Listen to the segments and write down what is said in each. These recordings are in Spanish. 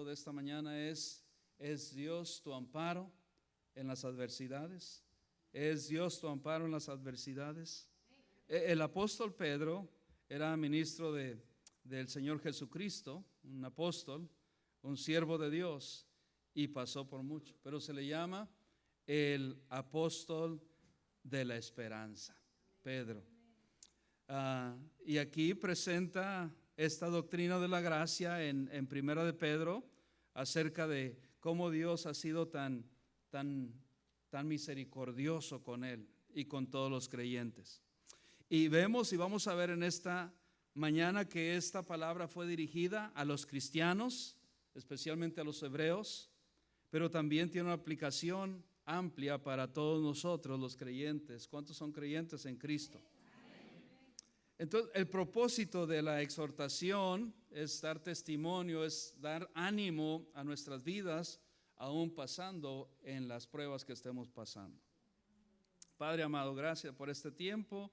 título de esta mañana ¿Es Dios tu amparo en las adversidades? ¿Es Dios tu amparo en las adversidades? El apóstol Pedro era ministro del Señor Jesucristo, un apóstol, un siervo de Dios, y pasó por mucho, pero se le llama el apóstol de la esperanza, Pedro. Y aquí presenta esta doctrina de la gracia en Primera de Pedro, acerca de cómo Dios ha sido tan misericordioso con él y con todos los creyentes. Y vemos y vamos a ver en esta mañana que esta palabra fue dirigida a los cristianos, especialmente a los hebreos, pero también tiene una aplicación amplia para todos nosotros los creyentes. ¿Cuántos son creyentes en Cristo? Entonces, el propósito de la exhortación es dar testimonio, es dar ánimo a nuestras vidas, aún pasando en las pruebas que estemos pasando. Padre amado, gracias por este tiempo.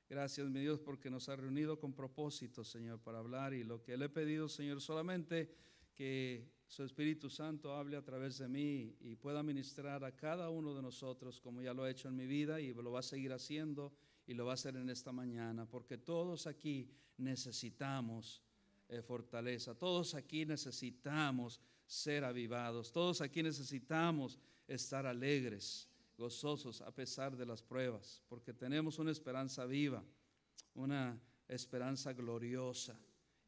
Gracias, mi Dios, porque nos ha reunido con propósito, Señor, para hablar. Y lo que le he pedido, Señor, solamente que su Espíritu Santo hable a través de mí y pueda ministrar a cada uno de nosotros, como ya lo ha hecho en mi vida y lo va a seguir haciendo. Y lo va a hacer en esta mañana, porque todos aquí necesitamos fortaleza, todos aquí necesitamos ser avivados, todos aquí necesitamos estar alegres, gozosos a pesar de las pruebas, porque tenemos una esperanza viva, una esperanza gloriosa,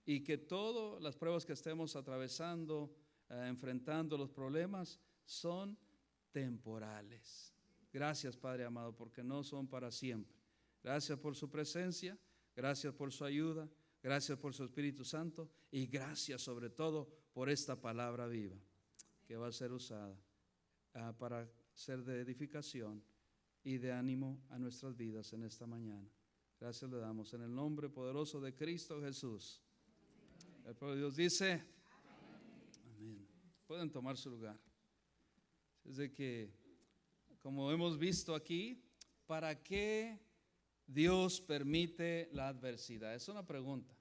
y que todas las pruebas que estemos atravesando, enfrentando los problemas, son temporales. Gracias, Padre amado, porque no son para siempre. Gracias por su presencia, gracias por su ayuda, gracias por su Espíritu Santo y gracias sobre todo por esta palabra viva que va a ser usada para ser de edificación y de ánimo a nuestras vidas en esta mañana. Gracias le damos en el nombre poderoso de Cristo Jesús. El pueblo de Dios dice amén. Pueden tomar su lugar. Es de que, como hemos visto aquí, ¿para qué Dios permite la adversidad? Es una pregunta.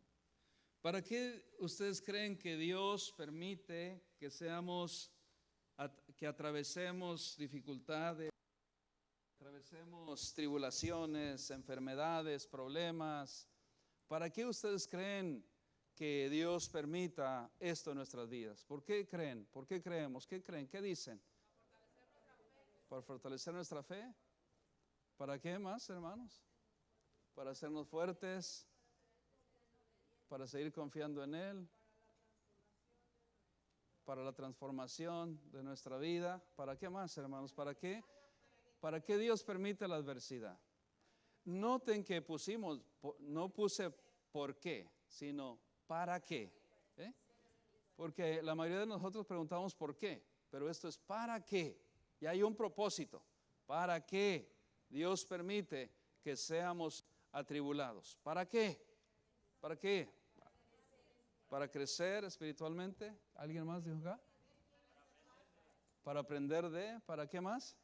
¿Para qué ustedes creen que Dios permite que atravesemos dificultades, atravesemos tribulaciones, enfermedades, problemas? ¿Para qué ustedes creen que Dios permita esto en nuestras vidas? ¿Por qué creen? ¿Por qué creemos? ¿Qué creen? ¿Qué dicen? ¿Para fortalecer nuestra fe? ¿Para qué más, hermanos? Para hacernos fuertes, para seguir confiando en Él, para la transformación de nuestra vida. ¿Para qué más, hermanos? ¿Para qué? ¿Para qué Dios permite la adversidad? Noten que no puse por qué, sino para qué. Porque la mayoría de nosotros preguntamos por qué, pero esto es para qué. Y hay un propósito. ¿Para qué Dios permite que seamos atribulados? ¿Para qué? ¿Para qué? Para crecer espiritualmente. ¿Alguien más dijo acá? Para aprender ¿para qué más?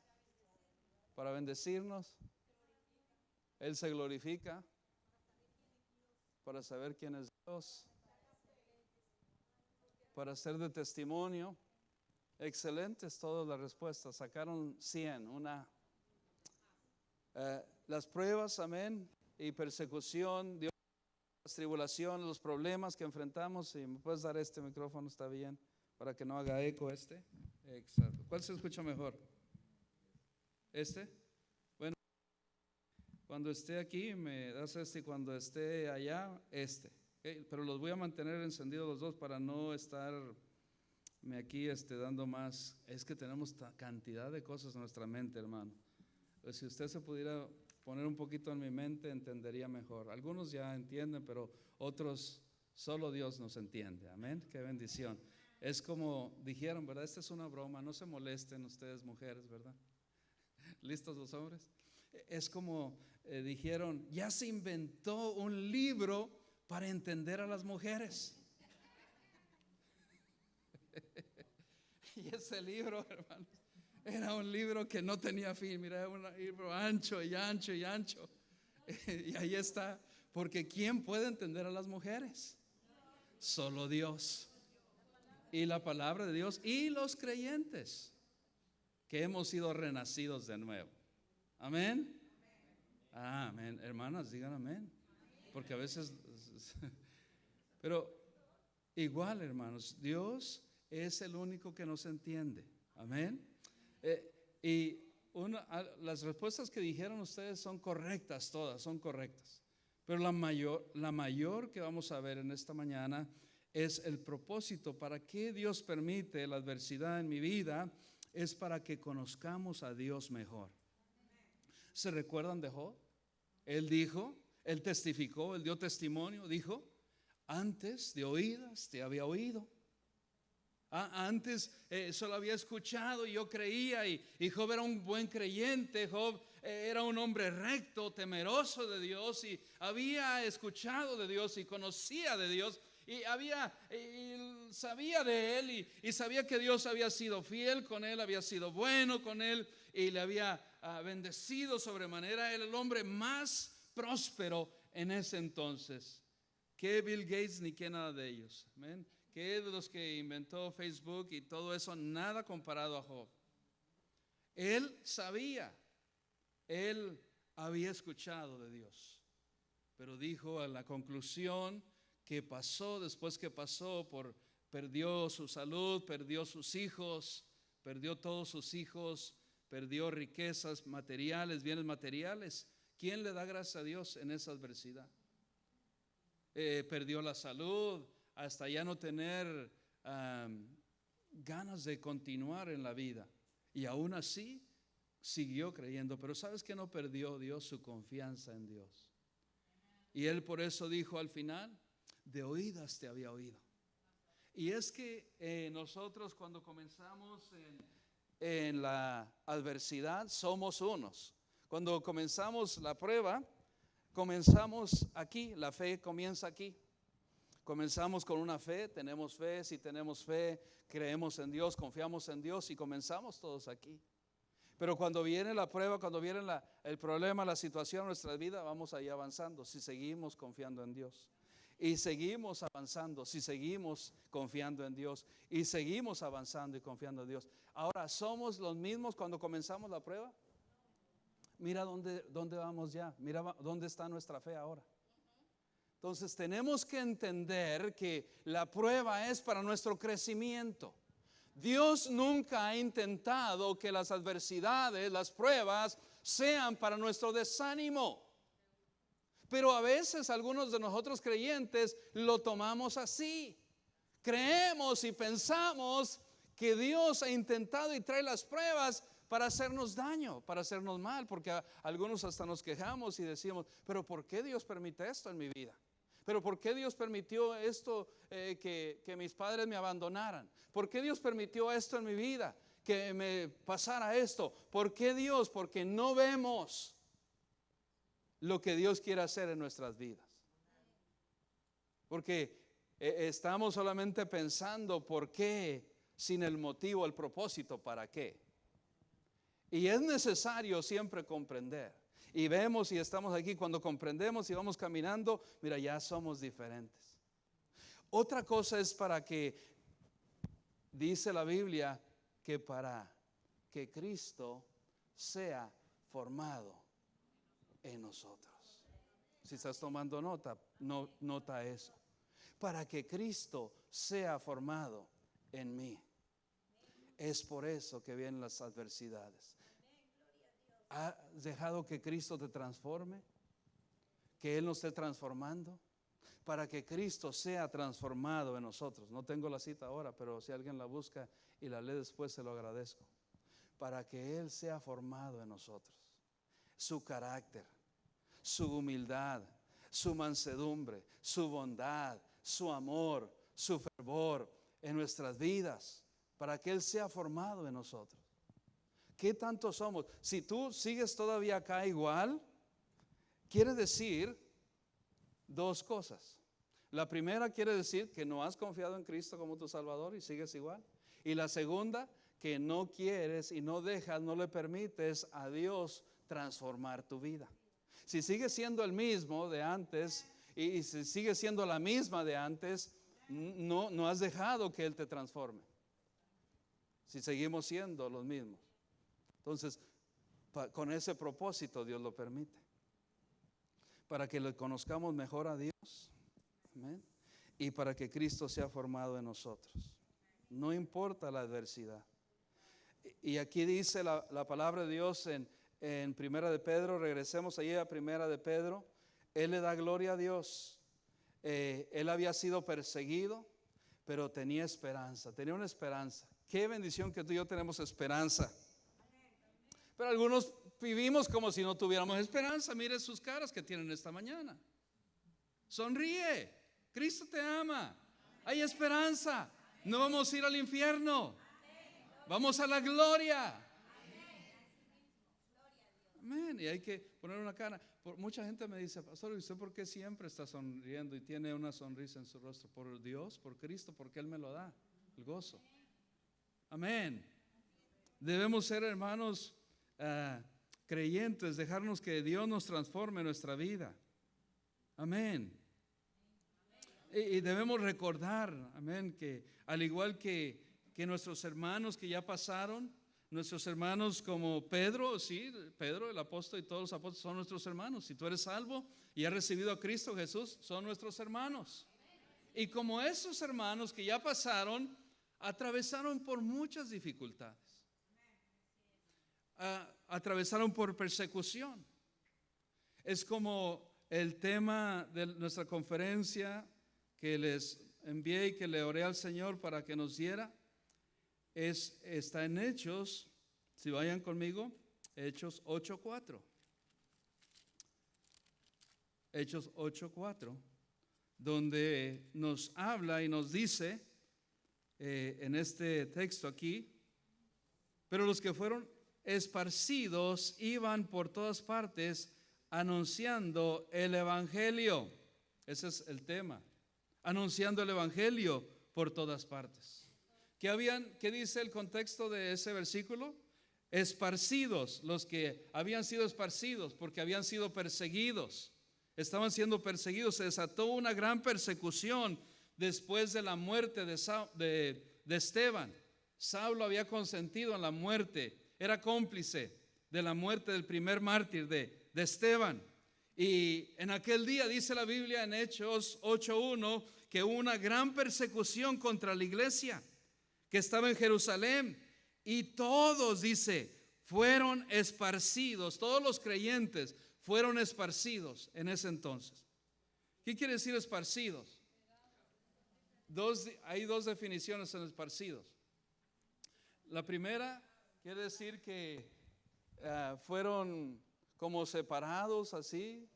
Para bendecirnos. Él se glorifica. Para saber quién es Dios. Para ser de testimonio. Excelentes todas las respuestas. Sacaron 100. Las pruebas, amén, y persecución, Dios, las tribulaciones, los problemas que enfrentamos. Si me puedes dar este micrófono, está bien, para que no haga eco este. Exacto. ¿Cuál se escucha mejor? ¿Este? Bueno, cuando esté aquí me das este y cuando esté allá, este. ¿Okay? Pero los voy a mantener encendidos los dos para no estarme aquí dando más. Es que tenemos cantidad de cosas en nuestra mente, hermano. Pues si usted se pudiera poner un poquito en mi mente, entendería mejor. Algunos ya entienden, pero otros, solo Dios nos entiende. Amén, qué bendición. Es como dijeron, ¿verdad? Esta es una broma, no se molesten ustedes mujeres, ¿verdad? ¿Listos los hombres? Es como dijeron, ya se inventó un libro para entender a las mujeres. Y ese libro, hermanos, era un libro que no tenía fin. Mira, un libro ancho y ancho y ancho. Y ahí está. Porque ¿quién puede entender a las mujeres? Solo Dios. y la palabra de Dios y los creyentes que hemos sido renacidos de nuevo. Amén. Amén. Hermanas, digan amén. Porque a veces, pero igual, hermanos, Dios es el único que nos entiende. Amén. Y las respuestas que dijeron ustedes son correctas, todas son correctas. Pero la mayor que vamos a ver en esta mañana es el propósito. ¿Para qué Dios permite la adversidad en mi vida? Es para que conozcamos a Dios mejor. ¿Se recuerdan de Job? Él dijo, él testificó, él dio testimonio, dijo: antes de oídas te había oído. Antes solo había escuchado y yo creía, y Job era un buen creyente. Job era un hombre recto, temeroso de Dios, y había escuchado de Dios y conocía de Dios, y sabía de él, y sabía que Dios había sido fiel con él, había sido bueno con él, y le había bendecido sobremanera. Era el hombre más próspero en ese entonces, que Bill Gates ni que nada de ellos. Amén. Que de los que inventó Facebook y todo eso, nada comparado a Job. Él sabía, él había escuchado de Dios, pero dijo a la conclusión que pasó, después que pasó perdió su salud, perdió sus hijos, perdió todos sus hijos, perdió riquezas materiales, bienes materiales. ¿Quién le da gracias a Dios en esa adversidad? Perdió la salud, hasta ya no tener ganas de continuar en la vida, y aún así siguió creyendo. Pero ¿sabes qué no perdió Dios? Su confianza en Dios. Y él por eso dijo al final: de oídas te había oído. Y es que nosotros, cuando comenzamos en la adversidad, somos unos. Cuando comenzamos la prueba, comenzamos aquí. La fe comienza aquí. Comenzamos con una fe, tenemos fe. Si tenemos fe, creemos en Dios, confiamos en Dios, y comenzamos todos aquí. Pero cuando viene la prueba, cuando viene el problema, la situación en nuestra vida, vamos ahí avanzando si seguimos confiando en Dios. Y seguimos avanzando si seguimos confiando en Dios. Y seguimos avanzando y confiando en Dios. Ahora, ¿somos los mismos cuando comenzamos la prueba? Mira dónde vamos ya. Mira dónde está nuestra fe ahora. Entonces tenemos que entender que la prueba es para nuestro crecimiento. Dios nunca ha intentado que las adversidades, las pruebas, sean para nuestro desánimo. Pero a veces algunos de nosotros creyentes lo tomamos así. Creemos y pensamos que Dios ha intentado y trae las pruebas para hacernos daño, para hacernos mal, porque algunos hasta nos quejamos y decimos: pero ¿por qué Dios permite esto en mi vida? ¿Pero por qué Dios permitió esto, que mis padres me abandonaran? ¿Por qué Dios permitió esto en mi vida, que me pasara esto? ¿Por qué Dios? Porque no vemos lo que Dios quiere hacer en nuestras vidas. Porque estamos solamente pensando por qué, sin el motivo, el propósito, para qué. Y es necesario siempre comprender. Y vemos y estamos aquí, cuando comprendemos y vamos caminando, mira, ya somos diferentes. Otra cosa es para que, dice la Biblia, que para que Cristo sea formado en nosotros. Si estás tomando nota, nota eso. Para que Cristo sea formado en mí. Es por eso que vienen las adversidades. ¿Has dejado que Cristo te transforme? ¿Que Él nos esté transformando? Para que Cristo sea transformado en nosotros. No tengo la cita ahora, pero si alguien la busca y la lee después, se lo agradezco. Para que Él sea formado en nosotros. Su carácter, su humildad, su mansedumbre, su bondad, su amor, su fervor en nuestras vidas. Para que Él sea formado en nosotros. ¿Qué tanto somos? Si tú sigues todavía acá igual, quiere decir dos cosas. La primera quiere decir que no has confiado en Cristo como tu Salvador y sigues igual. Y la segunda, que no quieres y no dejas, no le permites a Dios transformar tu vida. Si sigues siendo el mismo de antes y si sigues siendo la misma de antes, no has dejado que Él te transforme. Si seguimos siendo los mismos. Entonces, con ese propósito Dios lo permite. Para que le conozcamos mejor a Dios. Amén. Y para que Cristo sea formado en nosotros. No importa la adversidad. Y aquí dice la palabra de Dios en Primera de Pedro. Regresemos allí a Primera de Pedro. Él le da gloria a Dios. Él había sido perseguido, pero tenía esperanza. Tenía una esperanza. Qué bendición que tú y yo tenemos esperanza. Pero algunos vivimos como si no tuviéramos esperanza. Mire sus caras que tienen esta mañana. Sonríe. Cristo te ama. Hay esperanza. No vamos a ir al infierno. Vamos a la gloria. Amén. Y hay que poner una cara. Mucha gente me dice, pastor, ¿y usted por qué siempre está sonriendo y tiene una sonrisa en su rostro? Por Dios, por Cristo, porque Él me lo da, el gozo. Amén. Debemos ser hermanos creyentes, dejarnos que Dios nos transforme nuestra vida. Amén. Y debemos recordar, amén, que al igual que nuestros hermanos que ya pasaron, nuestros hermanos como Pedro, sí, Pedro el apóstol y todos los apóstoles son nuestros hermanos. Si tú eres salvo y has recibido a Cristo Jesús, son nuestros hermanos. Y como esos hermanos que ya pasaron, atravesaron por muchas dificultades. Atravesaron por persecución. Es como el tema de nuestra conferencia que les envié y que le oré al Señor para que nos diera. Está en Hechos, si vayan conmigo, Hechos 8:4. Hechos 8:4, donde nos habla y nos dice en este texto aquí, pero los que fueron esparcidos iban por todas partes anunciando el evangelio. Ese es el tema, anunciando el evangelio por todas partes. ¿Qué dice el contexto de ese versículo? Esparcidos, los que habían sido esparcidos porque habían sido perseguidos. Estaban siendo perseguidos. Se desató una gran persecución después de la muerte de Esteban. Saulo había consentido en la muerte, era cómplice de la muerte del primer mártir de Esteban. Y en aquel día dice la Biblia en Hechos 8:1 que hubo una gran persecución contra la iglesia que estaba en Jerusalén, y todos, dice, fueron esparcidos. Todos los creyentes fueron esparcidos en ese entonces. ¿Qué quiere decir esparcidos? Hay dos definiciones en esparcidos. La primera quiere decir que fueron como separados así,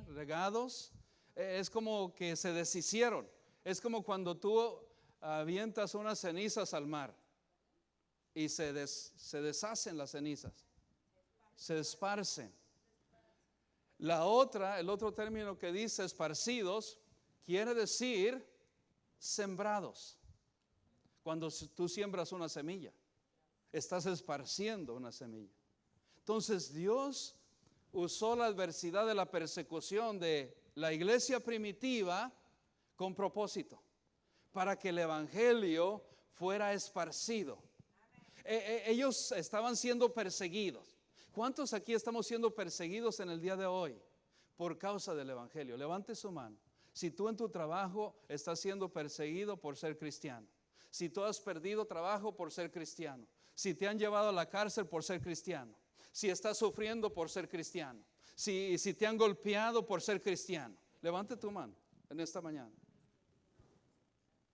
regados. Es como que se deshicieron. Es como cuando tú avientas unas cenizas al mar y se deshacen las cenizas, se esparcen. El otro término que dice esparcidos, quiere decir sembrados. Cuando tú siembras una semilla, estás esparciendo una semilla. Entonces Dios usó la adversidad de la persecución de la iglesia primitiva con propósito, para que el evangelio fuera esparcido. Ellos estaban siendo perseguidos. ¿Cuántos aquí estamos siendo perseguidos en el día de hoy por causa del evangelio? Levante su mano. Si tú en tu trabajo estás siendo perseguido por ser cristiano, si tú has perdido trabajo por ser cristiano, si te han llevado a la cárcel por ser cristiano, si estás sufriendo por ser cristiano, si te han golpeado por ser cristiano, levante tu mano en esta mañana.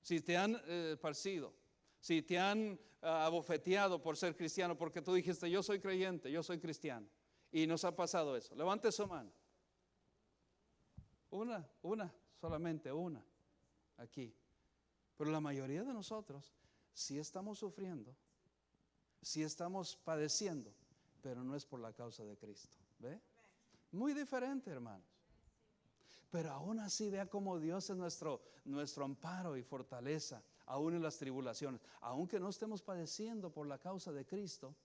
Si te han esparcido, si te han abofeteado por ser cristiano, porque tú dijiste yo soy creyente, yo soy cristiano, y nos ha pasado eso, levante su mano. Solamente una aquí. Pero la mayoría de nosotros sí estamos sufriendo, sí estamos padeciendo, pero no es por la causa de Cristo. ¿Ve? Muy diferente, hermanos. Pero aún así vea cómo Dios es nuestro amparo y fortaleza, aún en las tribulaciones. Aunque no estemos padeciendo por la causa de Cristo,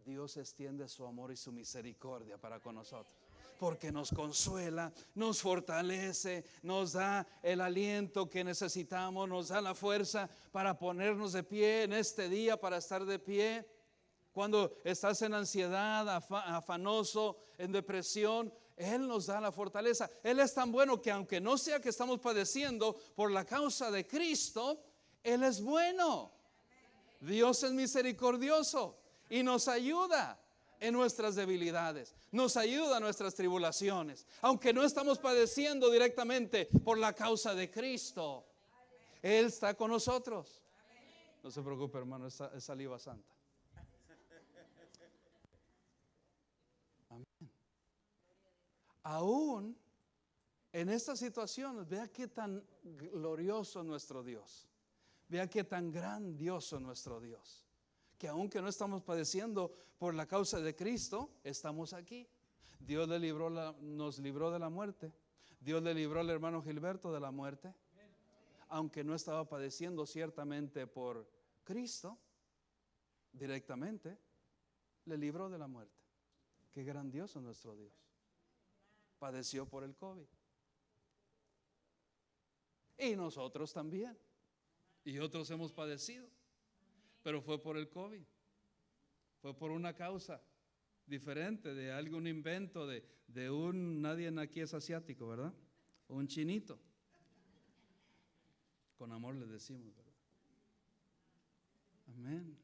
Dios extiende su amor y su misericordia para con nosotros. porque nos consuela, nos fortalece, nos da el aliento que necesitamos, nos da la fuerza para ponernos de pie en este día, para estar de pie. Cuando estás en ansiedad, afanoso, en depresión, Él nos da la fortaleza. Él es tan bueno que aunque no sea que estamos padeciendo por la causa de Cristo, Él es bueno. Dios es misericordioso y nos ayuda en nuestras debilidades, nos ayuda en nuestras tribulaciones, aunque no estamos padeciendo directamente por la causa de Cristo. Él está con nosotros. No se preocupe, hermano, es saliva santa. Amén. Aún en estas situaciones, vea qué tan glorioso es nuestro Dios. Vea qué tan grandioso es nuestro Dios, que aunque no estamos padeciendo por la causa de Cristo, estamos aquí. Dios nos libró de la muerte. Dios le libró al hermano Gilberto de la muerte, aunque no estaba padeciendo ciertamente por Cristo directamente, le libró de la muerte. Qué grandioso es nuestro Dios. Padeció por el COVID y nosotros también. Y otros hemos padecido, pero fue por el COVID, fue por una causa diferente, de algún invento de nadie aquí es asiático, ¿verdad? Un chinito. Con amor les decimos, ¿verdad? Amén.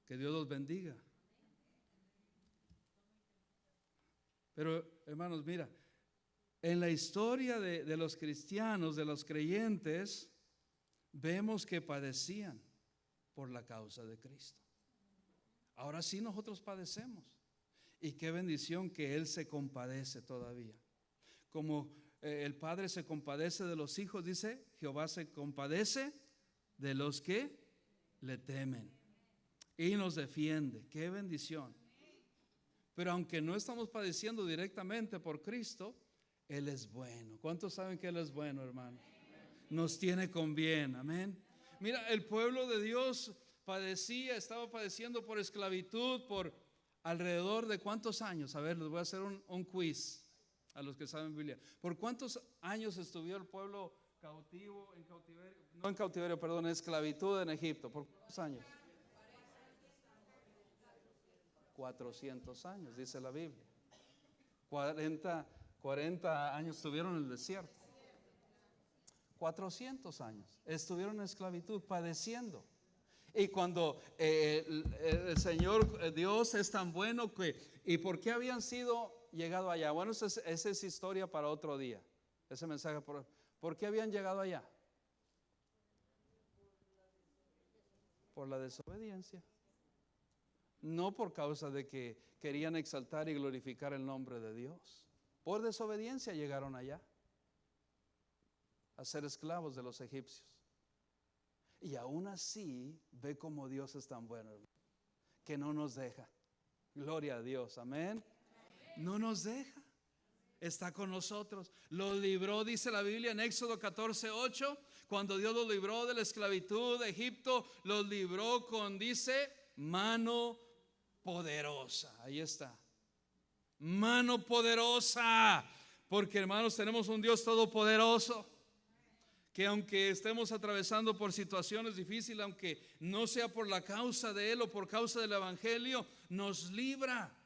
Que Dios los bendiga. Pero hermanos, mira, en la historia de los cristianos, de los creyentes, vemos que padecían por la causa de Cristo. Ahora sí nosotros padecemos. Y qué bendición que Él se compadece todavía. Como el Padre se compadece de los hijos, dice, Jehová se compadece de los que le temen y nos defiende. Qué bendición. Pero aunque no estamos padeciendo directamente por Cristo, Él es bueno. ¿Cuántos saben que Él es bueno, hermano? Nos tiene con bien, amén. Mira, el pueblo de Dios estaba padeciendo por esclavitud por alrededor de ¿cuántos años? A ver, les voy a hacer un quiz a los que saben Biblia. ¿Por cuántos años estuvo el pueblo cautivo, en cautiverio? No en cautiverio, perdón, en esclavitud en Egipto. ¿Por cuántos años? 400 años, dice la Biblia. 40 años estuvieron en el desierto. 400 años estuvieron en esclavitud, padeciendo. Y cuando el Señor Dios es tan bueno ¿y por qué habían llegado allá? Bueno, esa es historia para otro día. Ese mensaje, ¿por qué habían llegado allá? Por la desobediencia. No por causa de que querían exaltar y glorificar el nombre de Dios. Por desobediencia llegaron allá a ser esclavos de los egipcios. Y aún así ve como Dios es tan bueno, que no nos deja. Gloria a Dios, amén. No nos deja, está con nosotros. Los libró, dice la Biblia en Éxodo 14:8, cuando Dios los libró de la esclavitud de Egipto, los libró con, dice, mano poderosa. Ahí está, mano poderosa, porque hermanos tenemos un Dios todopoderoso, que aunque estemos atravesando por situaciones difíciles, aunque no sea por la causa de Él o por causa del Evangelio, nos libra,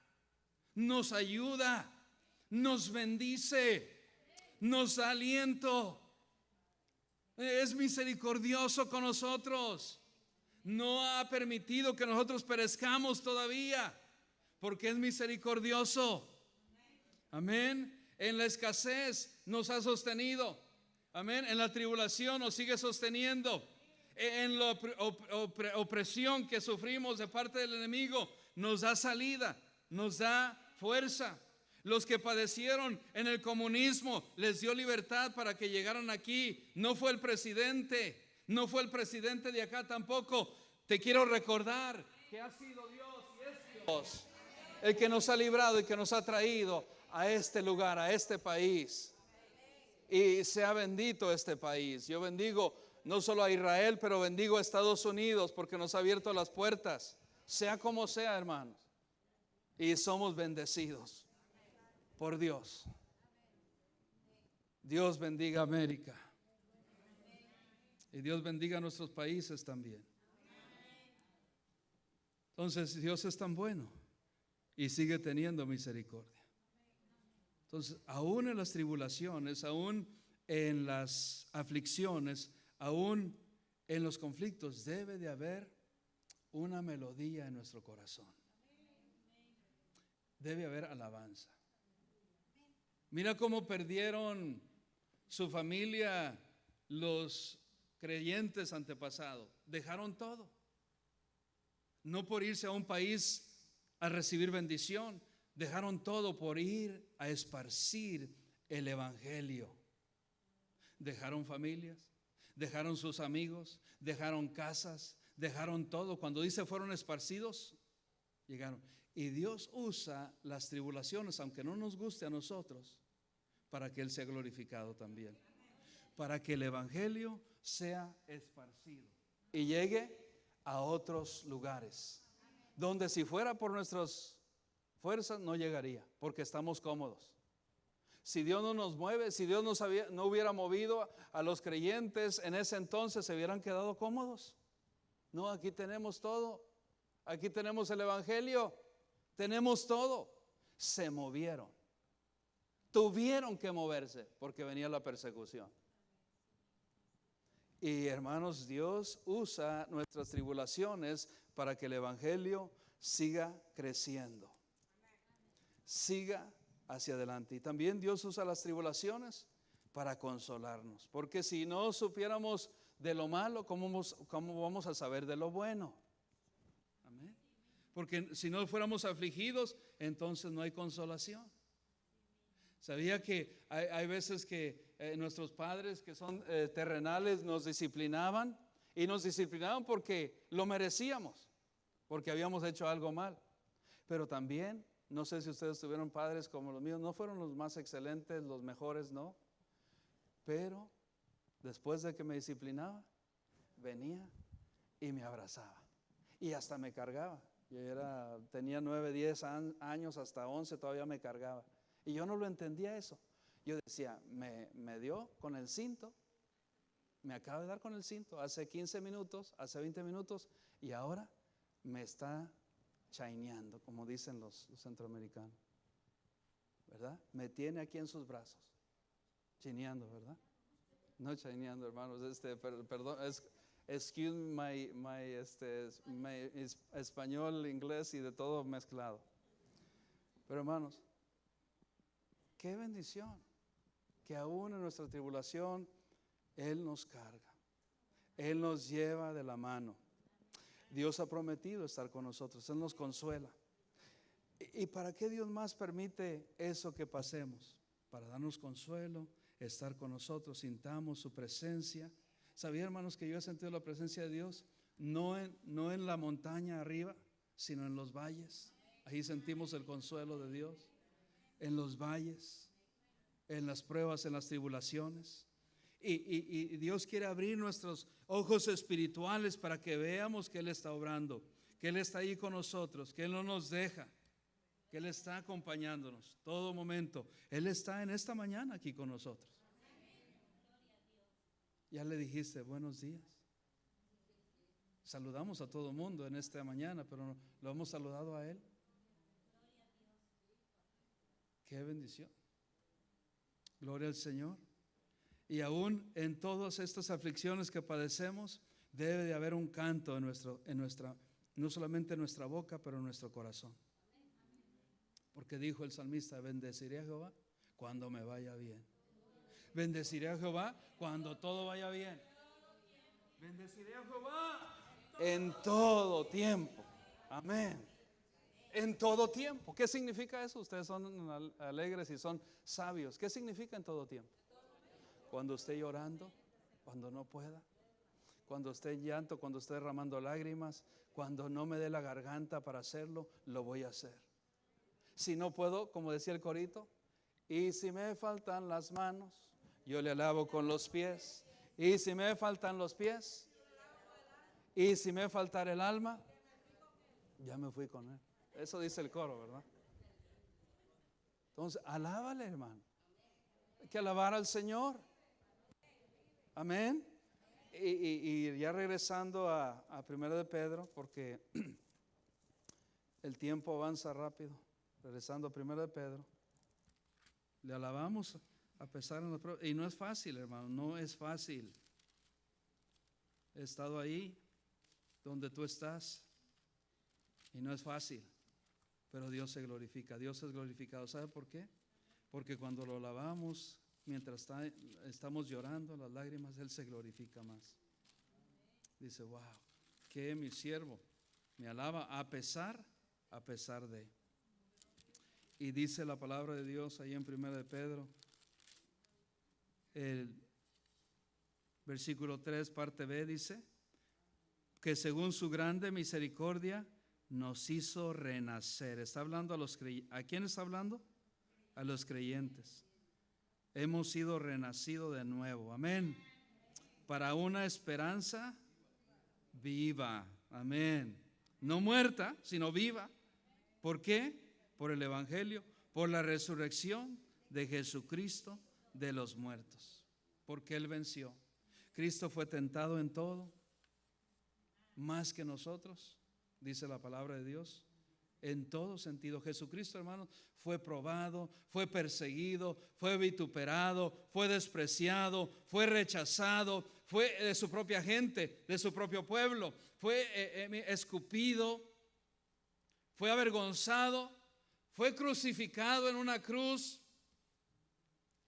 nos ayuda, nos bendice, nos da aliento, es misericordioso con nosotros, no ha permitido que nosotros perezcamos todavía, porque es misericordioso. Amén. En la escasez nos ha sostenido. Amén. En la tribulación nos sigue sosteniendo. En la opresión que sufrimos de parte del enemigo nos da salida, nos da fuerza. Los que padecieron en el comunismo les dio libertad para que llegaran aquí. No fue el presidente, no fue el presidente de acá tampoco. Te quiero recordar que ha sido Dios y es Dios el que nos ha librado y que nos ha traído a este lugar, a este país. Y sea bendito este país. Yo bendigo no solo a Israel, pero bendigo a Estados Unidos porque nos ha abierto las puertas, sea como sea, hermanos. Y somos bendecidos por Dios. Dios bendiga América. Y Dios bendiga a nuestros países también. Entonces Dios es tan bueno y sigue teniendo misericordia. Entonces, aún en las tribulaciones, aún en las aflicciones, aún en los conflictos, debe de haber una melodía en nuestro corazón. Debe haber alabanza. Mira cómo perdieron su familia los creyentes antepasados. Dejaron todo. No por irse a un país a recibir bendición, dejaron todo por ir a esparcir el evangelio. Dejaron familias, dejaron sus amigos, dejaron casas, dejaron todo. Cuando dice fueron esparcidos, llegaron. Y Dios usa las tribulaciones, aunque no nos guste a nosotros, para que Él sea glorificado también, para que el evangelio sea esparcido y llegue a otros lugares, donde si fuera por nuestras fuerzas no llegaría, porque estamos cómodos. Si Dios no nos mueve, si Dios no hubiera movido a los creyentes en ese entonces, se hubieran quedado cómodos. No, aquí tenemos todo, aquí tenemos el evangelio, tenemos todo. Se movieron, tuvieron que moverse porque venía la persecución. Y hermanos, Dios usa nuestras tribulaciones para que el evangelio siga creciendo, siga hacia adelante. Y también Dios usa las tribulaciones para consolarnos, porque si no supiéramos de lo malo, ¿cómo vamos a saber de lo bueno? Amén. Porque si no fuéramos afligidos, entonces no hay consolación. Sabía que hay veces que nuestros padres que son terrenales nos disciplinaban, y nos disciplinaban porque lo merecíamos, porque habíamos hecho algo mal. Pero también, no sé si ustedes tuvieron padres como los míos, no fueron los más excelentes, los mejores, no. Pero después de que me disciplinaba, venía y me abrazaba y hasta me cargaba. Yo tenía 9, 10 años, hasta 11 todavía me cargaba. Y yo no lo entendía eso. Yo decía, me dio con el cinto, me acaba de dar con el cinto hace 15 minutos, hace 20 minutos, y ahora me está chaineando, como dicen los centroamericanos, ¿verdad? Me tiene aquí en sus brazos, chineando, ¿verdad? No chaineando, hermanos, perdón, excuse my español, inglés y de todo mezclado. Pero hermanos, qué bendición que aún en nuestra tribulación Él nos carga, Él nos lleva de la mano. Dios ha prometido estar con nosotros, Él nos consuela. ¿Y para qué Dios más permite eso que pasemos? Para darnos consuelo, estar con nosotros, sintamos su presencia. ¿Sabía, hermanos, que yo he sentido la presencia de Dios no en la montaña arriba, sino en los valles? Ahí sentimos el consuelo de Dios. En los valles, en las pruebas, en las tribulaciones. Y Dios quiere abrir nuestros ojos espirituales para que veamos que Él está obrando, que Él está ahí con nosotros, que Él no nos deja, que Él está acompañándonos todo momento. Él está en esta mañana aquí con nosotros. Ya le dijiste buenos días. Saludamos a todo mundo en esta mañana, pero lo hemos saludado a Él. Qué bendición. Gloria al Señor. Y aún en todas estas aflicciones que padecemos, debe de haber un canto en nuestra, no solamente en nuestra boca, pero en nuestro corazón. Porque dijo el salmista, bendeciré a Jehová cuando me vaya bien. Bendeciré a Jehová cuando todo vaya bien. Bendeciré a Jehová en todo tiempo. Amén. En todo tiempo. ¿Qué significa eso? Ustedes son alegres y son sabios. ¿Qué significa en todo tiempo? Cuando esté llorando, cuando no pueda, cuando esté en llanto, cuando esté derramando lágrimas, cuando no me dé la garganta para hacerlo, lo voy a hacer. Si no puedo, como decía el corito, y si me faltan las manos, yo le alabo con los pies. Y si me faltan los pies, y si me faltara el alma, ya me fui con Él. Eso dice el coro, ¿verdad? Entonces, alábale, hermano. que alabar al Señor. Amén. Y ya regresando a 1 de Pedro, porque el tiempo avanza rápido. Regresando a 1 de Pedro, le alabamos a pesar de los problemas. Y no es fácil, hermano, no es fácil. He estado ahí donde tú estás y no es fácil, pero Dios se glorifica, Dios es glorificado. ¿Sabe por qué? Porque cuando lo alabamos, mientras estamos llorando las lágrimas, Él se glorifica más. Dice, wow, que mi siervo me alaba a pesar de. Y dice la palabra de Dios ahí en 1 de Pedro, el versículo 3, parte B, dice que según su grande misericordia nos hizo renacer. Está hablando a los creyentes. ¿A quién está hablando? A los creyentes. Hemos sido renacidos de nuevo. Amén. Para una esperanza viva. Amén. No muerta, sino viva. ¿Por qué? Por el Evangelio, por la resurrección de Jesucristo de los muertos. Porque Él venció. Cristo fue tentado en todo, más que nosotros, dice la palabra de Dios. En todo sentido, Jesucristo, hermanos, fue probado, fue perseguido, fue vituperado, fue despreciado, fue rechazado, fue de su propia gente, de su propio pueblo, fue escupido, fue avergonzado, fue crucificado en una cruz.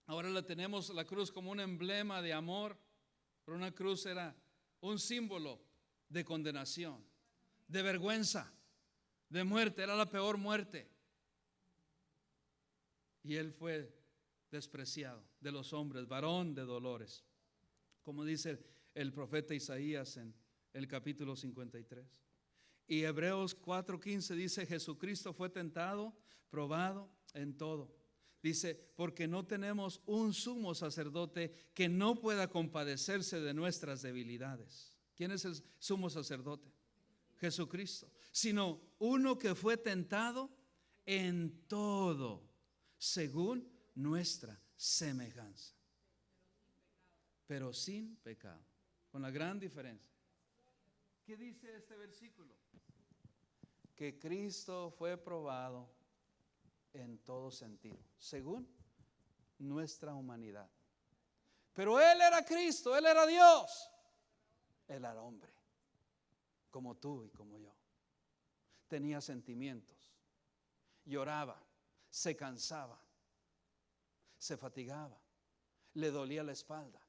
Ahora la tenemos la cruz como un emblema de amor, pero una cruz era un símbolo de condenación, de vergüenza, de muerte. Era la peor muerte. Y Él fue despreciado de los hombres, varón de dolores, como dice el profeta Isaías en el capítulo 53. Y Hebreos 4:15 dice, Jesucristo fue tentado, probado en todo. Dice, porque no tenemos un sumo sacerdote que no pueda compadecerse de nuestras debilidades. ¿Quién es el sumo sacerdote? Jesucristo. Sino uno que fue tentado en todo, según nuestra semejanza, pero sin pecado. Con la gran diferencia. ¿Qué dice este versículo? Que Cristo fue probado en todo sentido, según nuestra humanidad. Pero Él era Cristo, Él era Dios. Él era hombre, como tú y como yo. Tenía sentimientos, lloraba, se cansaba, se fatigaba, le dolía la espalda.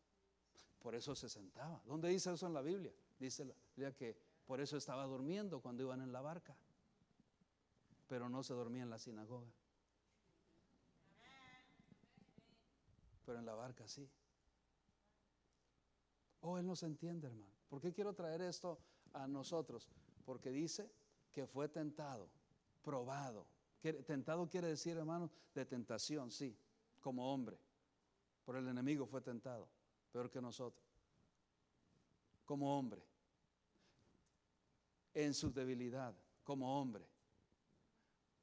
Por eso se sentaba. ¿Dónde dice eso en la Biblia? Dice la Biblia que por eso estaba durmiendo cuando iban en la barca, pero no se dormía en la sinagoga. Pero en la barca sí. Él nos entiende, hermano. ¿Por qué quiero traer esto a nosotros? Porque dice que fue tentado, probado. Tentado quiere decir, hermano, de tentación, sí, como hombre. Por el enemigo fue tentado, peor que nosotros. Como hombre. En su debilidad, como hombre.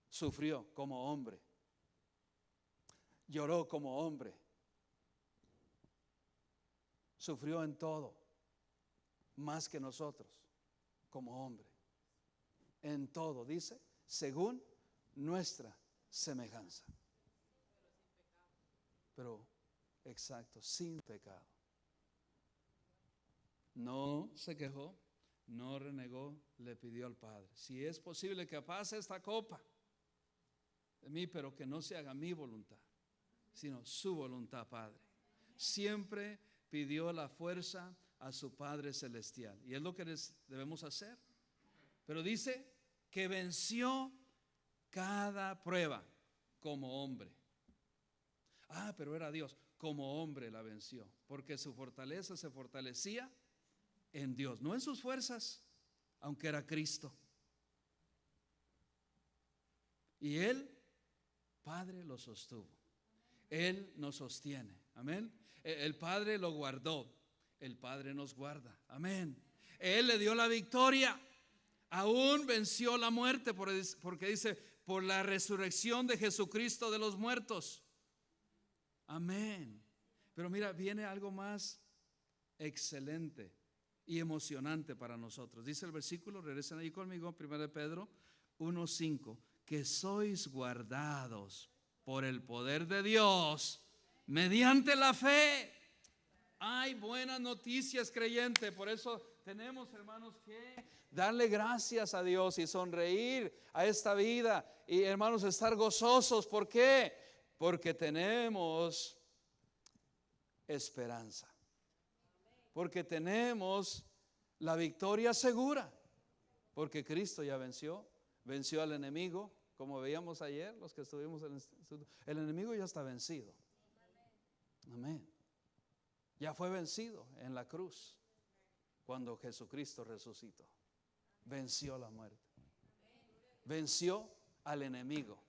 Sufrió como hombre. Lloró como hombre. Sufrió en todo, más que nosotros, como hombre. En todo, dice, según nuestra semejanza. Pero, exacto, sin pecado. No se quejó, no renegó, le pidió al Padre, si es posible que pase esta copa de mí, pero que no se haga mi voluntad, sino su voluntad, Padre. Siempre pidió la fuerza a su Padre Celestial. Y es lo que debemos hacer. Pero dice que venció cada prueba como hombre. Pero era Dios. Como hombre la venció. Porque su fortaleza se fortalecía en Dios, no en sus fuerzas, aunque era Cristo. Y Él, Padre, lo sostuvo. Él nos sostiene. Amén. El Padre lo guardó. El Padre nos guarda. Amén. Él le dio la victoria. Aún venció la muerte porque dice, por la resurrección de Jesucristo de los muertos. Amén. Pero mira, viene algo más excelente y emocionante para nosotros. Dice el versículo, regresen ahí conmigo, 1 Pedro 1:5, que sois guardados por el poder de Dios mediante la fe. Hay buenas noticias, creyente. Por eso tenemos, hermanos, que darle gracias a Dios y sonreír a esta vida. Y, hermanos, estar gozosos. ¿Por qué? Porque tenemos esperanza. Porque tenemos la victoria segura. Porque Cristo ya venció al enemigo. Como veíamos ayer, los que estuvimos en el instituto, el enemigo ya está vencido. Amén. Ya fue vencido en la cruz cuando Jesucristo resucitó. Venció la muerte. Venció al enemigo.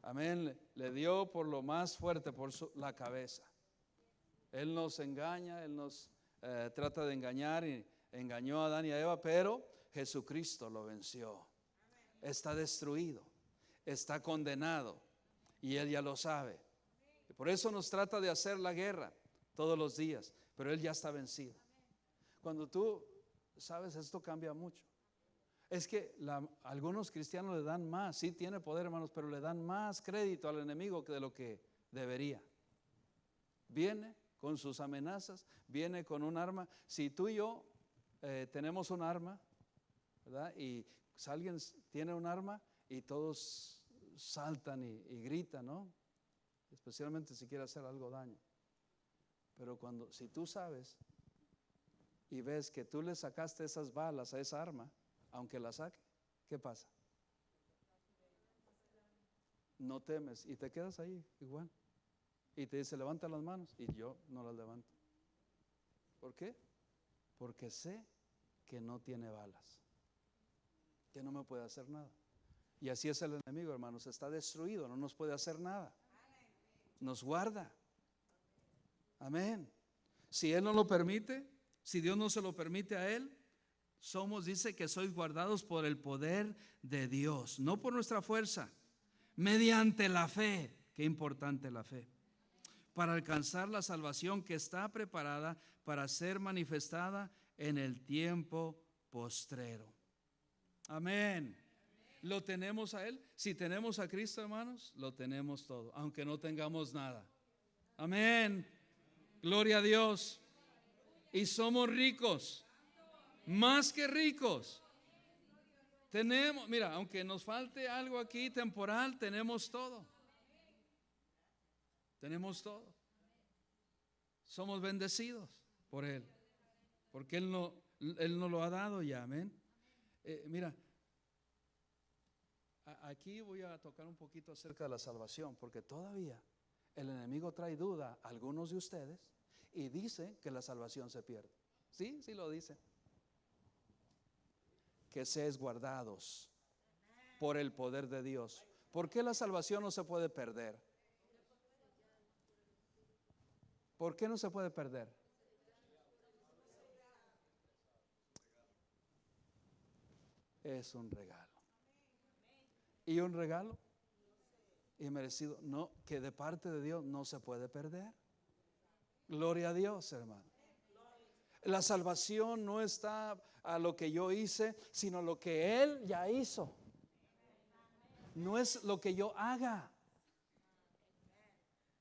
Amén. Le dio por lo más fuerte, por la cabeza. Él nos engaña, Él nos trata de engañar y engañó a Adán y a Eva, pero Jesucristo lo venció. Está destruido, está condenado y Él ya lo sabe. Y por eso nos trata de hacer la guerra todos los días, pero Él ya está vencido. Cuando tú sabes, esto cambia mucho. Es que algunos cristianos le dan más, sí tiene poder, hermanos, pero le dan más crédito al enemigo que de lo que debería. Viene con sus amenazas, viene con un arma. Si tú y yo tenemos un arma, ¿verdad? Y alguien tiene un arma y todos saltan y gritan, ¿no? Especialmente si quiere hacer algo daño. Pero si tú sabes y ves que tú le sacaste esas balas a esa arma, aunque la saque, ¿qué pasa? No temes y te quedas ahí igual. Y te dice, levanta las manos, y yo no las levanto. ¿Por qué? Porque sé que no tiene balas, que no me puede hacer nada. Y así es el enemigo, hermanos, está destruido, no nos puede hacer nada. Nos guarda. Amén. Si Él no lo permite, si Dios no se lo permite a Él, dice que sois guardados por el poder de Dios, no por nuestra fuerza, mediante la fe. Qué importante la fe. Para alcanzar la salvación que está preparada para ser manifestada en el tiempo postrero. Amén. ¿Lo tenemos a Él? Si tenemos a Cristo, hermanos, lo tenemos todo, aunque no tengamos nada. Amén. Gloria a Dios. Y somos ricos, más que ricos. Tenemos, mira, aunque nos falte algo aquí temporal, tenemos todo. Tenemos todo. Somos bendecidos por Él, porque Él nos lo ha dado ya. Amén. Mira, aquí voy a tocar un poquito acerca de la salvación, porque todavía el enemigo trae duda a algunos de ustedes y dice que la salvación se pierde. Sí, sí lo dice. Que seáis guardados por el poder de Dios. ¿Por qué la salvación no se puede perder? ¿Por qué no se puede perder? Es un regalo. Y un regalo inmerecido, no, que de parte de Dios no se puede perder. Gloria a Dios, hermano. La salvación no está a lo que yo hice, sino lo que Él ya hizo. No es lo que yo haga.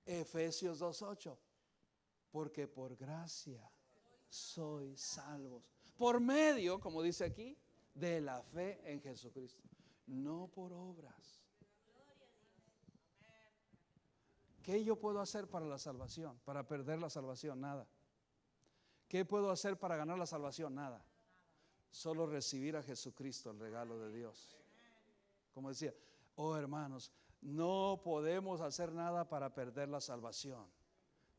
Efesios 2:8. Porque por gracia sois salvos. Por medio, como dice aquí, de la fe en Jesucristo. No por obras. ¿Qué yo puedo hacer para la salvación? Para perder la salvación, nada. ¿Qué puedo hacer para ganar la salvación? Nada. Solo recibir a Jesucristo, el regalo de Dios. Como decía, oh hermanos, no podemos hacer nada para perder la salvación,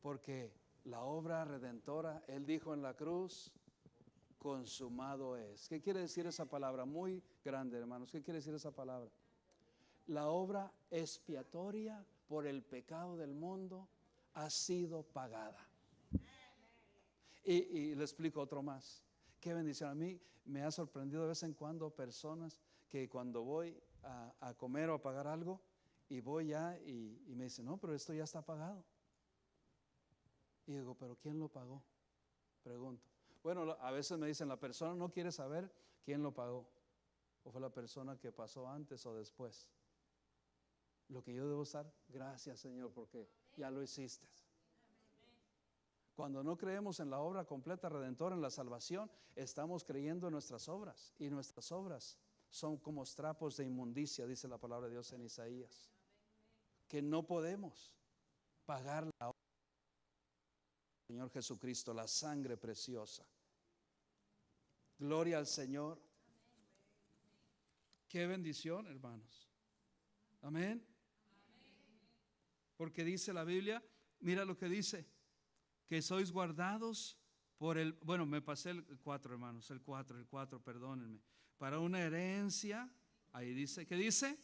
porque la obra redentora, Él dijo en la cruz, consumado es. ¿Qué quiere decir esa palabra? Muy grande, hermanos. ¿Qué quiere decir esa palabra? La obra expiatoria por el pecado del mundo ha sido pagada. Y le explico otro más. Qué bendición. A mí me ha sorprendido de vez en cuando personas que cuando voy a comer o a pagar algo Y voy ya y me dice, no, pero esto ya está pagado. Y digo, ¿pero quién lo pagó? Pregunto. Bueno, a veces me dicen, la persona no quiere saber quién lo pagó. O fue la persona que pasó antes o después. Lo que yo debo estar, gracias Señor, porque ya lo hiciste. Cuando no creemos en la obra completa redentora, en la salvación, estamos creyendo en nuestras obras. Y nuestras obras son como trapos de inmundicia, dice la palabra de Dios en Isaías. Que no podemos pagar la obra del Señor Jesucristo, la sangre preciosa. Gloria al Señor. Qué bendición, hermanos. Amén. Porque dice la Biblia, mira lo que dice, que sois guardados por el, bueno, me pasé el 4, hermanos, el 4, perdónenme, para una herencia, ahí dice, ¿qué dice?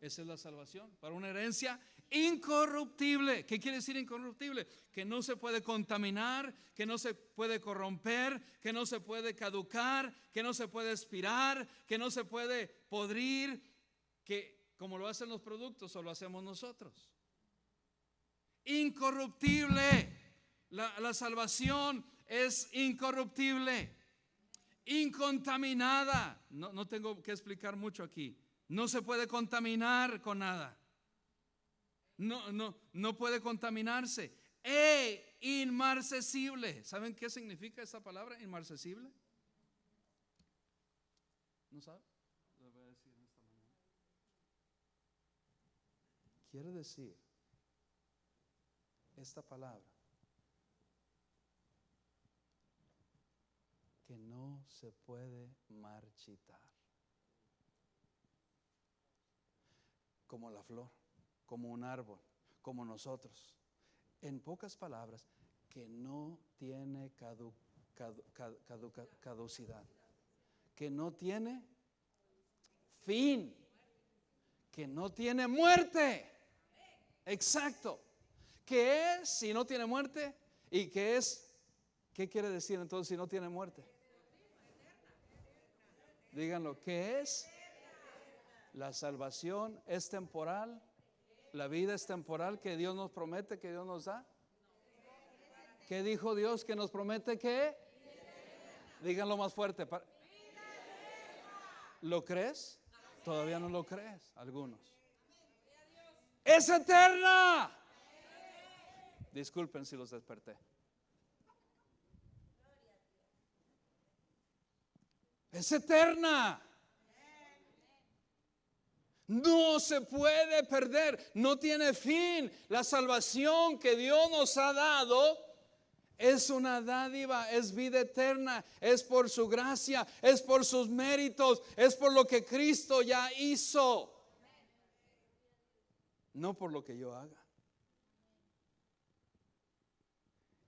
Esa es la salvación, para una herencia incorruptible. ¿Qué quiere decir incorruptible? Que no se puede contaminar, que no se puede corromper, que no se puede caducar, que no se puede expirar, que no se puede podrir, que como lo hacen los productos o lo hacemos nosotros. Incorruptible. La salvación es incorruptible, incontaminada. No tengo que explicar mucho aquí. No se puede contaminar con nada. No puede contaminarse. E inmarcesible. ¿Saben qué significa esta palabra, inmarcesible? ¿No saben? Lo voy a decir en esta mañana. Quiere decir esta palabra que no se puede marchitar. Como la flor, como un árbol, como nosotros. En pocas palabras, que no tiene caducidad, que no tiene fin, que no tiene muerte. Exacto. ¿Qué es si no tiene muerte? ¿Y qué es? ¿Qué quiere decir entonces si no tiene muerte? Díganlo, ¿qué es? La salvación es temporal. La vida es temporal que Dios nos promete, que Dios nos da. ¿Qué dijo Dios que nos promete que? Díganlo más fuerte. ¿Lo crees? Todavía no lo crees, algunos. Es eterna. Disculpen si los desperté. Es eterna. No se puede perder, no tiene fin. La salvación que Dios nos ha dado es una dádiva, es vida eterna, es por su gracia, es por sus méritos, es por lo que Cristo ya hizo, no por lo que yo haga.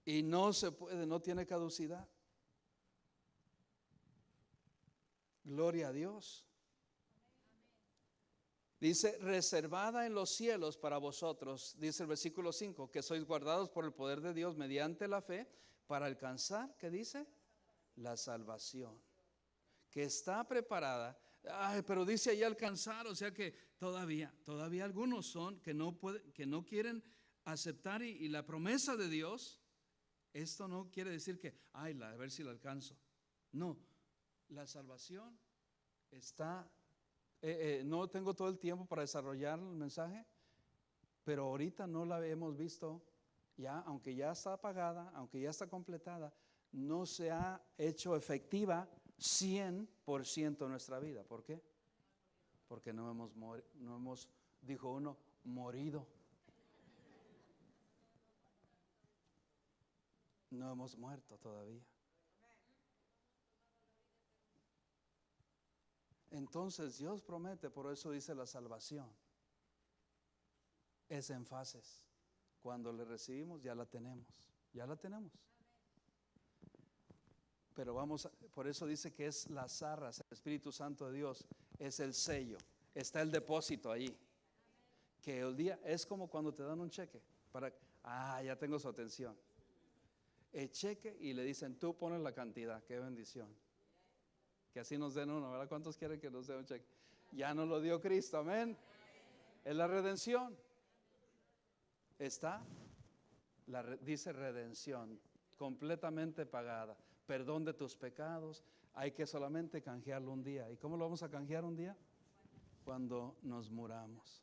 Y no se puede, no tiene caducidad. Gloria a Dios. Dice, reservada en los cielos para vosotros, dice el versículo 5, que sois guardados por el poder de Dios mediante la fe para alcanzar, ¿qué dice? La salvación, que está preparada. Ay, pero dice ahí alcanzar, o sea que todavía algunos son que no quieren aceptar y la promesa de Dios. Esto no quiere decir que, a ver si la alcanzo. No, la salvación está. No tengo todo el tiempo para desarrollar el mensaje, pero ahorita no la hemos visto ya, aunque ya está pagada, aunque ya está completada, no se ha hecho efectiva 100% en nuestra vida. ¿Por qué? Porque no hemos, dijo uno, morido. No hemos muerto todavía. Entonces Dios promete, por eso dice la salvación es en fases. Cuando le recibimos ya la tenemos. Pero por eso dice que es las arras, el Espíritu Santo de Dios es el sello, está el depósito ahí. Que el día es como cuando te dan un cheque ya tengo su atención. El cheque y le dicen, tú pones la cantidad, qué bendición. Que así nos den uno, ¿verdad? ¿Cuántos quieren que nos dé un cheque? Ya nos lo dio Cristo, amén. Es la redención. Está, dice redención, completamente pagada. Perdón de tus pecados. Hay que solamente canjearlo un día. ¿Y cómo lo vamos a canjear un día? Cuando nos muramos.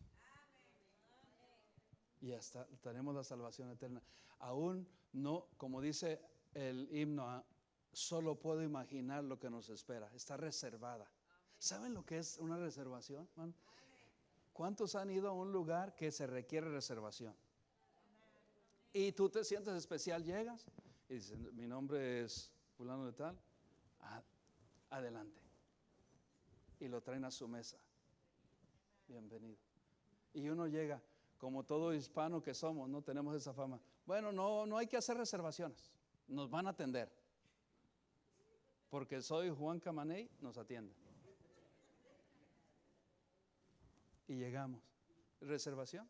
Y hasta tenemos la salvación eterna. Aún no, como dice el himno, solo puedo imaginar lo que nos espera. Está reservada. ¿Saben lo que es una reservación, man? ¿Cuántos han ido a un lugar que se requiere reservación? Y tú te sientes especial, llegas y dices, mi nombre es fulano de tal, adelante. Y lo traen a su mesa. Bienvenido. Y uno llega, como todo hispano que somos, no tenemos esa fama. Bueno, no hay que hacer reservaciones, nos van a atender. Porque soy Juan Camaney, nos atiende. Y llegamos. ¿Reservación?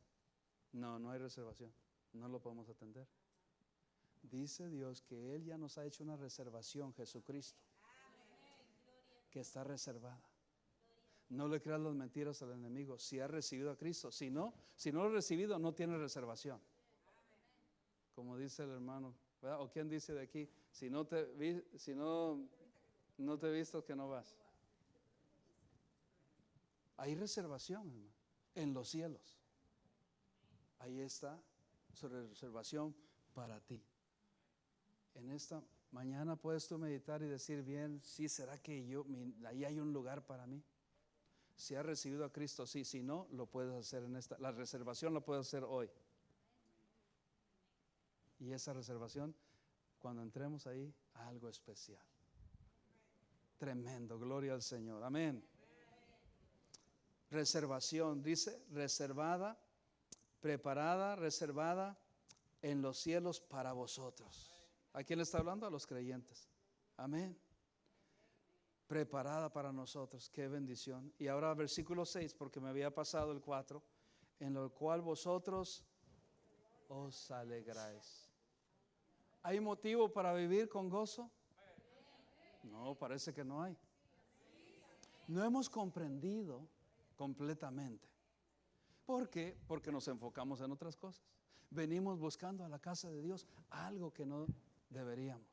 No hay reservación. No lo podemos atender. Dice Dios que Él ya nos ha hecho una reservación, Jesucristo, que está reservada. No le creas las mentiras al enemigo. Si ha recibido a Cristo, si no lo ha recibido, no tiene reservación. Como dice el hermano, ¿verdad? O quién dice de aquí, si no te he visto, que no vas. Hay reservación, hermano, en los cielos. Ahí está su reservación para ti. En esta mañana puedes tú meditar y decir bien, sí, ¿será que ahí hay un lugar para mí? Si has recibido a Cristo, sí. Si no, lo puedes hacer la reservación la puedes hacer hoy. Y esa reservación, cuando entremos ahí, algo especial. Tremendo, gloria al Señor, amén. Reservación, dice, reservada, preparada, reservada en los cielos para vosotros. ¿A quién le está hablando? A los creyentes. Amén. Preparada para nosotros, qué bendición. Y ahora versículo 6, porque me había pasado el 4, en lo cual vosotros os alegráis. ¿Hay motivo para vivir con gozo? No, parece que no hay. No hemos comprendido completamente. ¿Por qué? Porque nos enfocamos en otras cosas. Venimos buscando a la casa de Dios algo que no deberíamos.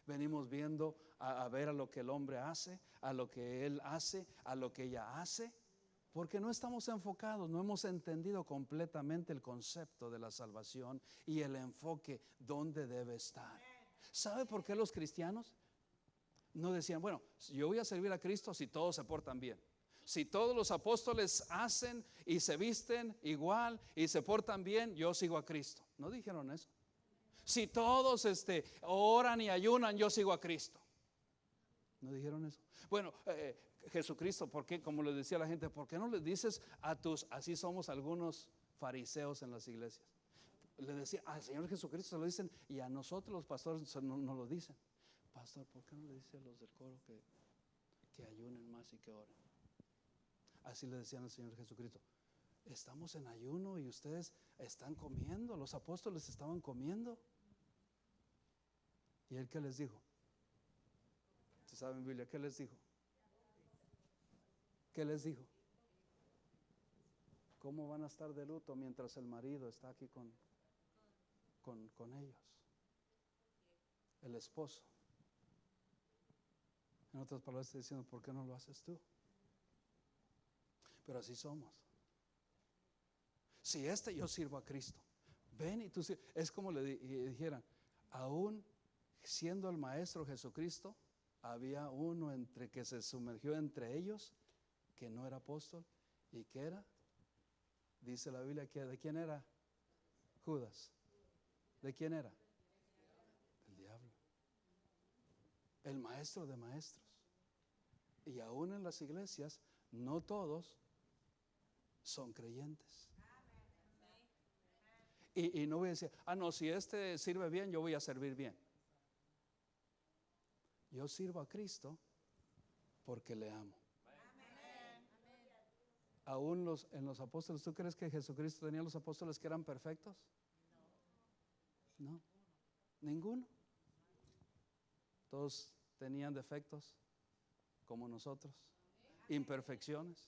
Venimos viendo a ver a lo que el hombre hace, a lo que él hace, a lo que ella hace, porque no estamos enfocados, no hemos entendido completamente el concepto de la salvación y el enfoque donde debe estar. ¿Sabe por qué los cristianos no decían, bueno, yo voy a servir a Cristo si todos se portan bien? Si todos los apóstoles hacen y se visten igual y se portan bien, yo sigo a Cristo. No dijeron eso. Si todos oran y ayunan, yo sigo a Cristo. ¿No dijeron eso? Bueno, Jesucristo, ¿por qué? Como les decía la gente, ¿por qué no les dices así somos algunos fariseos en las iglesias? Le decía, al Señor Jesucristo se lo dicen y a nosotros los pastores no lo dicen. Pastor, ¿por qué no le dice a los del coro que ayunen más y que oren? Así le decían al Señor Jesucristo. Estamos en ayuno y ustedes están comiendo, los apóstoles estaban comiendo. ¿Y él qué les dijo? ¿Ustedes saben Biblia? ¿Qué les dijo? ¿Qué les dijo? ¿Cómo van a estar de luto mientras el marido está aquí con ellos? El esposo. En otras palabras está diciendo, ¿por qué no lo haces tú? Pero así somos. Si yo sirvo a Cristo, ven y tú sirves. Es como le dijeran, aún siendo el maestro Jesucristo, había uno que se sumergió entre ellos, que no era apóstol, y que era, dice la Biblia, que ¿de quién era? Judas. ¿De quién era? Del diablo. El maestro de maestros. Y aún en las iglesias, no todos son creyentes. Y no voy a decir, no, si sirve bien, yo voy a servir bien. Yo sirvo a Cristo porque le amo. Aún en los apóstoles, ¿tú crees que Jesucristo tenía los apóstoles que eran perfectos? No, ninguno. Todos tenían defectos como nosotros, imperfecciones.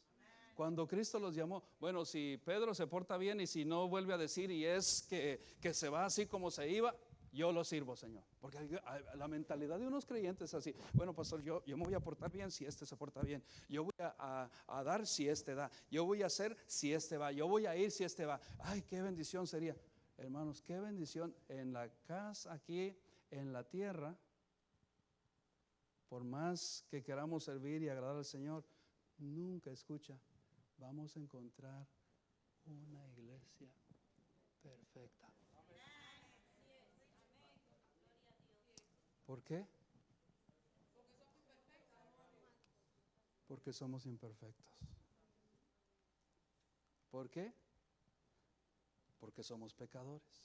Cuando Cristo los llamó, bueno, si Pedro se porta bien y si no vuelve a decir y es que se va así como se iba, yo lo sirvo, Señor. Porque la mentalidad de unos creyentes es así. Bueno, pastor, yo me voy a portar bien si este se porta bien. Yo voy a dar si este da. Yo voy a hacer si este va. Yo voy a ir si este va. Ay, qué bendición sería. Hermanos, qué bendición en la casa aquí, en la tierra. Por más que queramos servir y agradar al Señor, nunca escucha. Vamos a encontrar una iglesia perfecta. ¿Por qué? Porque somos imperfectos. ¿Por qué? Porque somos pecadores.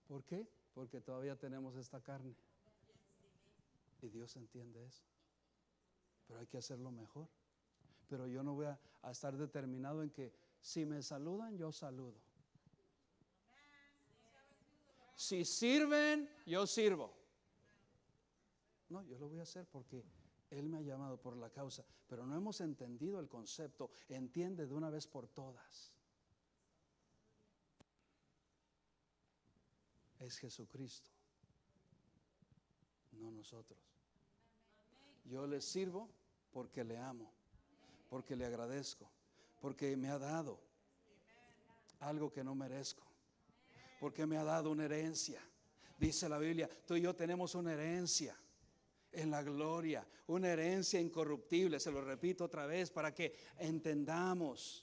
¿Por qué? Porque todavía tenemos esta carne. Y Dios entiende eso. Pero hay que hacerlo mejor. Pero yo no voy a estar determinado en que si me saludan, yo saludo. Si sirven, yo sirvo. No, yo lo voy a hacer porque Él me ha llamado por la causa. Pero no hemos entendido el concepto. Entiende de una vez por todas. Es Jesucristo, no nosotros. Yo le sirvo porque le amo, porque le agradezco, porque me ha dado algo que no merezco, porque me ha dado una herencia. Dice la Biblia, tú y yo tenemos una herencia en la gloria, una herencia incorruptible. Se lo repito otra vez para que entendamos.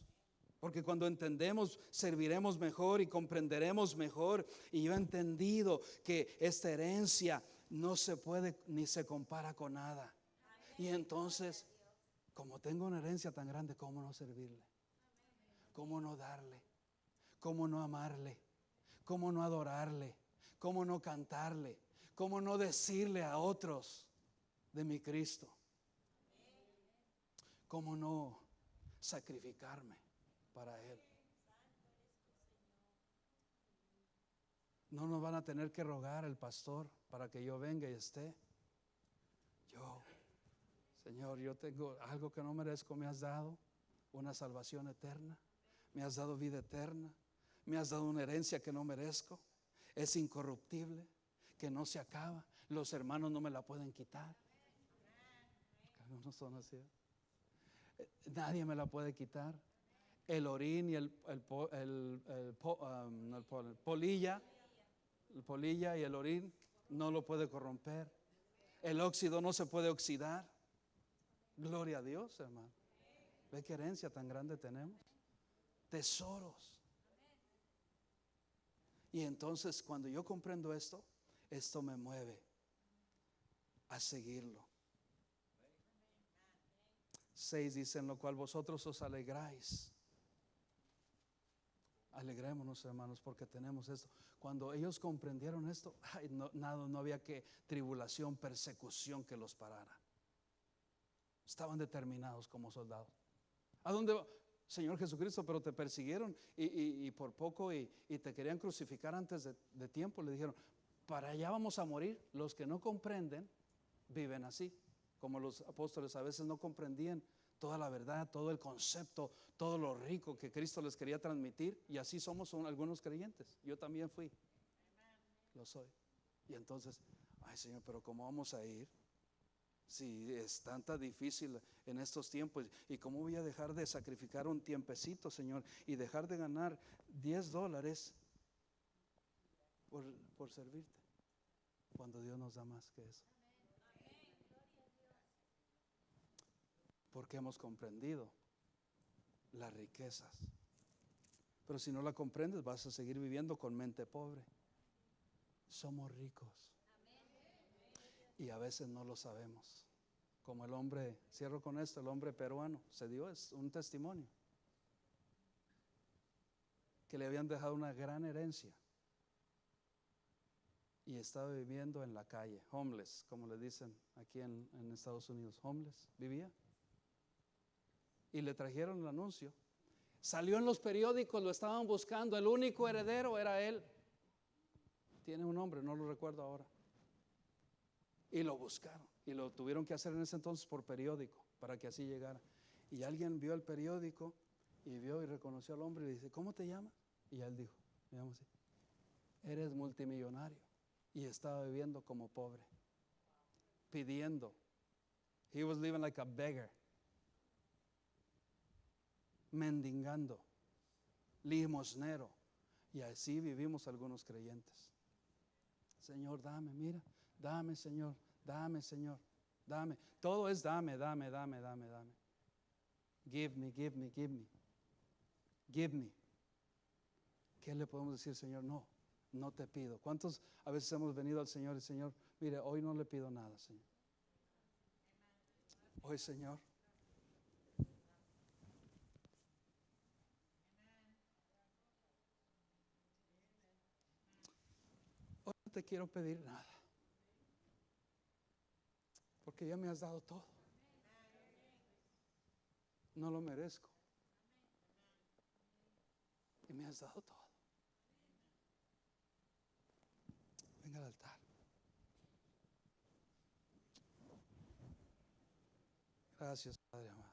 Porque cuando entendemos, serviremos mejor y comprenderemos mejor. Y yo he entendido que esta herencia no se puede ni se compara con nada. Y entonces, como tengo una herencia tan grande, ¿cómo no servirle? ¿Cómo no darle? ¿Cómo no amarle? ¿Cómo no adorarle? ¿Cómo no cantarle? ¿Cómo no decirle a otros de mi Cristo? ¿Cómo no sacrificarme para Él? No nos van a tener que rogar el pastor para que yo venga y esté. Señor, yo tengo algo que no merezco. Me has dado una salvación eterna. Me has dado vida eterna. Me has dado una herencia que no merezco. Es incorruptible, que no se acaba. Los hermanos no me la pueden quitar. Algunos son así. Nadie me la puede quitar. El orín y el polilla y el orín no lo puede corromper. El óxido no se puede oxidar. Gloria a Dios, hermano. ¿Ve qué herencia tan grande tenemos? Tesoros. Y entonces cuando yo comprendo esto, esto me mueve a seguirlo. 6 dice, en lo cual vosotros os alegráis. Alegrémonos, hermanos, porque tenemos esto. Cuando ellos comprendieron esto, no había que tribulación, persecución que los parara. Estaban determinados como soldados. ¿A dónde va? Señor Jesucristo, pero te persiguieron y por poco y te querían crucificar antes de tiempo. Le dijeron, para allá vamos a morir. Los que no comprenden viven así, como los apóstoles a veces no comprendían toda la verdad, todo el concepto, todo lo rico que Cristo les quería transmitir. Y así somos algunos creyentes. Yo también fui, lo soy. Y entonces, ay Señor, pero ¿cómo vamos a ir? Si es tan difícil en estos tiempos, ¿y cómo voy a dejar de sacrificar un tiempecito, Señor, y dejar de ganar $10 por servirte, cuando Dios nos da más que eso? Porque hemos comprendido las riquezas. Pero si no la comprendes, vas a seguir viviendo con mente pobre. Somos ricos y a veces no lo sabemos. Como el hombre, cierro con esto, el hombre peruano se dio, es un testimonio, que le habían dejado una gran herencia y estaba viviendo en la calle, homeless, como le dicen aquí en Estados Unidos, homeless, vivía. Y le trajeron el anuncio, salió en los periódicos, lo estaban buscando, el único heredero era él. Tiene un nombre, no lo recuerdo ahora. Y lo buscaron y lo tuvieron que hacer en ese entonces por periódico para que así llegara. Y alguien vio el periódico y vio y reconoció al hombre y le dice, ¿cómo te llamas? Y él dijo, me llamo así. Eres multimillonario. Y estaba viviendo como pobre, pidiendo. He was living like a beggar. Mendigando, limosnero. Y así vivimos algunos creyentes. Señor, dame, mira, dame, Señor, dame, Señor, dame. Todo es dame, dame, dame, dame, dame. Give me, give me, give me. Give me. ¿Qué le podemos decir, Señor? No, no te pido. ¿Cuántos a veces hemos venido al Señor y Señor, mire, hoy no le pido nada, Señor? Hoy, Señor, hoy no te quiero pedir nada, porque ya me has dado todo. No lo merezco. Y me has dado todo. Venga al altar. Gracias, Padre amado.